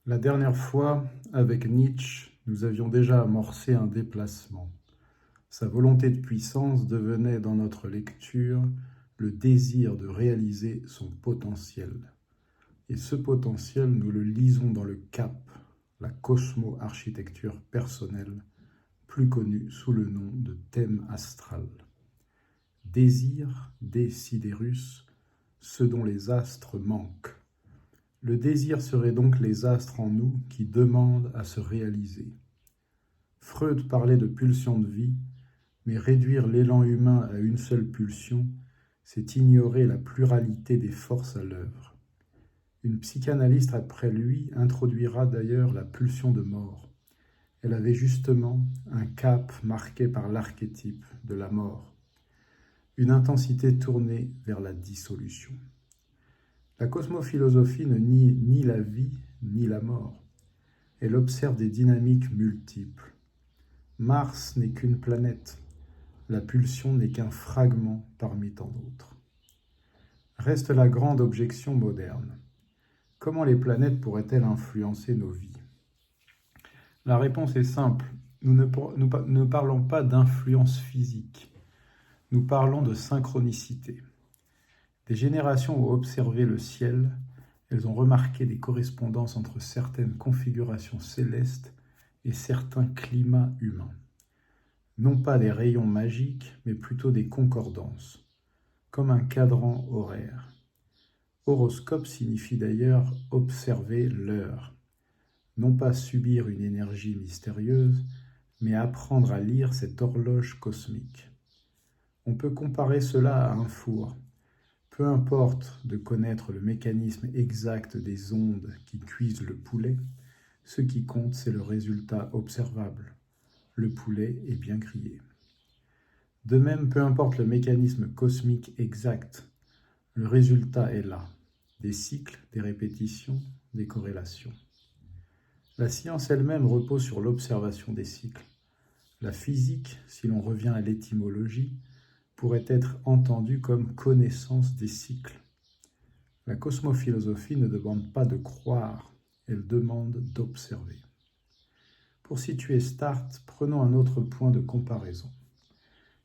La dernière fois, avec Nietzsche, nous avions déjà amorcé un déplacement. Sa volonté de puissance devenait dans notre lecture le désir de réaliser son potentiel. Et ce potentiel, nous le lisons dans le CAP, la cosmo-architecture personnelle, plus connue sous le nom de thème astral. Désir, desiderus, ce dont les astres manquent. Le désir serait donc les astres en nous qui demandent à se réaliser. Freud parlait de pulsion de vie, mais réduire l'élan humain à une seule pulsion, c'est ignorer la pluralité des forces à l'œuvre. Une psychanalyste après lui introduira d'ailleurs la pulsion de mort. Elle avait justement un cap marqué par l'archétype de la mort, une intensité tournée vers la dissolution. La cosmophilosophie ne nie ni la vie ni la mort. Elle observe des dynamiques multiples. Mars n'est qu'une planète. La pulsion n'est qu'un fragment parmi tant d'autres. Reste la grande objection moderne. Comment les planètes pourraient-elles influencer nos vies? La réponse est simple. Nous ne parlons pas d'influence physique. Nous parlons de synchronicité. Des générations ont observé le ciel, elles ont remarqué des correspondances entre certaines configurations célestes et certains climats humains. Non pas des rayons magiques, mais plutôt des concordances, comme un cadran horaire. Horoscope signifie d'ailleurs observer l'heure, non pas subir une énergie mystérieuse, mais apprendre à lire cette horloge cosmique. On peut comparer cela à un four. Peu importe de connaître le mécanisme exact des ondes qui cuisent le poulet, ce qui compte, c'est le résultat observable. Le poulet est bien grillé. De même, peu importe le mécanisme cosmique exact, le résultat est là. Des cycles, des répétitions, des corrélations. La science elle-même repose sur l'observation des cycles. La physique, si l'on revient à l'étymologie, pourrait être entendue comme connaissance des cycles. La cosmophilosophie ne demande pas de croire, elle demande d'observer. Pour situer Start, prenons un autre point de comparaison.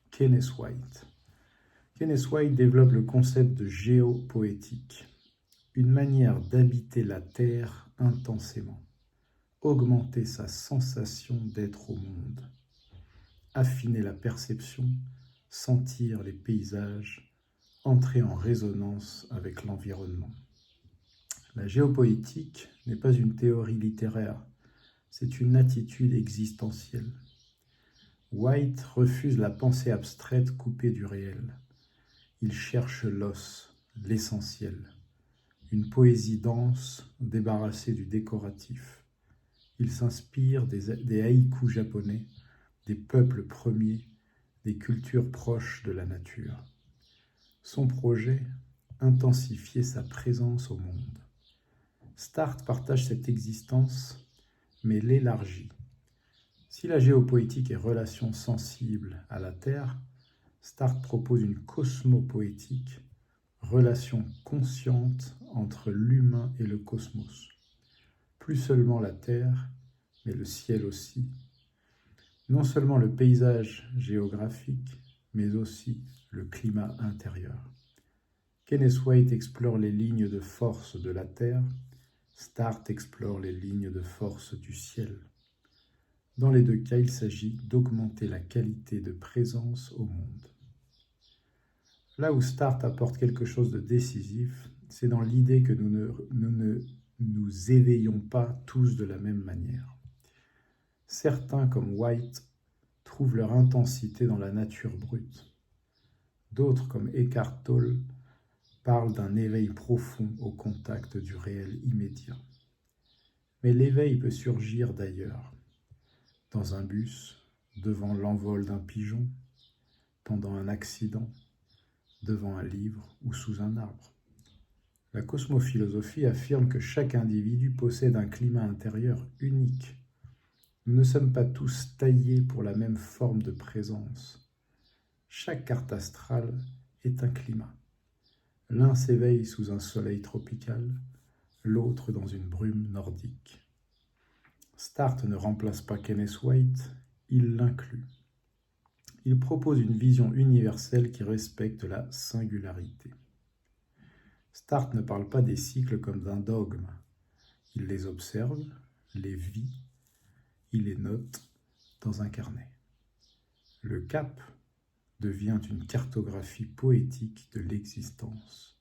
Kenneth White. Kenneth White développe le concept de géopoétique, une manière d'habiter la Terre intensément, augmenter sa sensation d'être au monde, affiner la perception, sentir les paysages, entrer en résonance avec l'environnement. La géopoétique n'est pas une théorie littéraire, c'est une attitude existentielle. White refuse la pensée abstraite coupée du réel. Il cherche l'os, l'essentiel, une poésie dense débarrassée du décoratif. Il s'inspire des haïkus japonais, des peuples premiers, des cultures proches de la nature. Son projet, intensifier sa présence au monde. Start partage cette existence, mais l'élargit. Si la géopoétique est relation sensible à la Terre, Start propose une cosmopoétique, relation consciente entre l'humain et le cosmos. Plus seulement la Terre, mais le ciel aussi. Non seulement le paysage géographique, mais aussi le climat intérieur. Kenneth White explore les lignes de force de la Terre, Start explore les lignes de force du ciel. Dans les deux cas, il s'agit d'augmenter la qualité de présence au monde. Là où Start apporte quelque chose de décisif, c'est dans l'idée que nous ne nous éveillons pas tous de la même manière. Certains, comme White, trouvent leur intensité dans la nature brute. D'autres, comme Eckhart Tolle, parlent d'un éveil profond au contact du réel immédiat. Mais l'éveil peut surgir d'ailleurs, dans un bus, devant l'envol d'un pigeon, pendant un accident, devant un livre ou sous un arbre. La cosmophilosophie affirme que chaque individu possède un climat intérieur unique. Nous ne sommes pas tous taillés pour la même forme de présence. Chaque carte astrale est un climat. L'un s'éveille sous un soleil tropical, l'autre dans une brume nordique. Start ne remplace pas Kenneth White, il l'inclut. Il propose une vision universelle qui respecte la singularité. Start ne parle pas des cycles comme d'un dogme. Il les observe, les vit, il les note dans un carnet. Le cap devient une cartographie poétique de l'existence.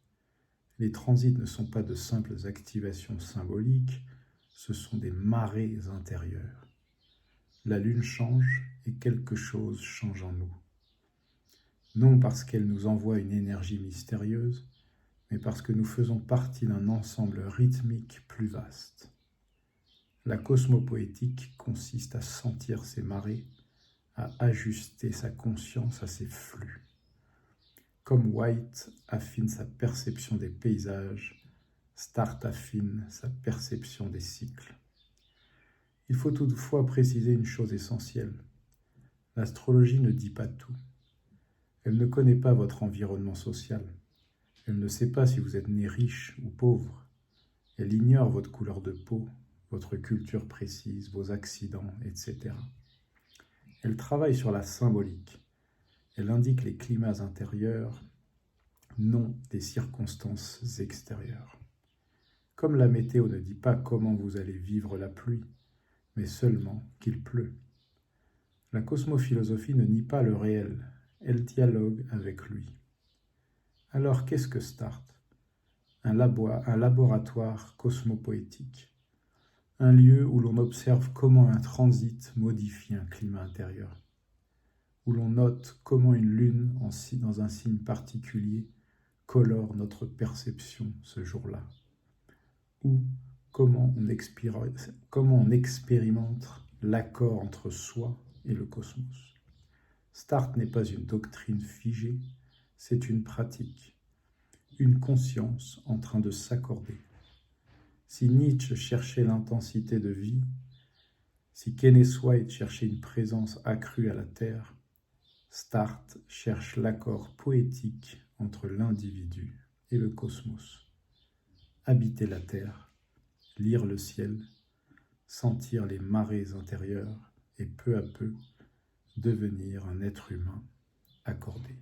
Les transits ne sont pas de simples activations symboliques, ce sont des marées intérieures. La lune change et quelque chose change en nous. Non parce qu'elle nous envoie une énergie mystérieuse, mais parce que nous faisons partie d'un ensemble rythmique plus vaste. La cosmopoétique consiste à sentir ses marées, à ajuster sa conscience à ses flux. Comme White affine sa perception des paysages, Start affine sa perception des cycles. Il faut toutefois préciser une chose essentielle. L'astrologie ne dit pas tout. Elle ne connaît pas votre environnement social. Elle ne sait pas si vous êtes né riche ou pauvre. Elle ignore votre couleur de peau, votre culture précise, vos accidents, etc. Elle travaille sur la symbolique. Elle indique les climats intérieurs, non des circonstances extérieures. Comme la météo ne dit pas comment vous allez vivre la pluie, mais seulement qu'il pleut. La cosmophilosophie ne nie pas le réel, elle dialogue avec lui. Alors qu'est-ce que Start ? Un laboratoire cosmopoétique, un lieu où l'on observe comment un transit modifie un climat intérieur, où l'on note comment une lune dans un signe particulier colore notre perception ce jour-là, ou comment on expérimente l'accord entre soi et le cosmos. Start n'est pas une doctrine figée, c'est une pratique, une conscience en train de s'accorder. Si Nietzsche cherchait l'intensité de vie, si Kenneth White cherchait une présence accrue à la Terre, Start cherche l'accord poétique entre l'individu et le cosmos. Habiter la Terre, lire le ciel, sentir les marées intérieures et peu à peu devenir un être humain accordé.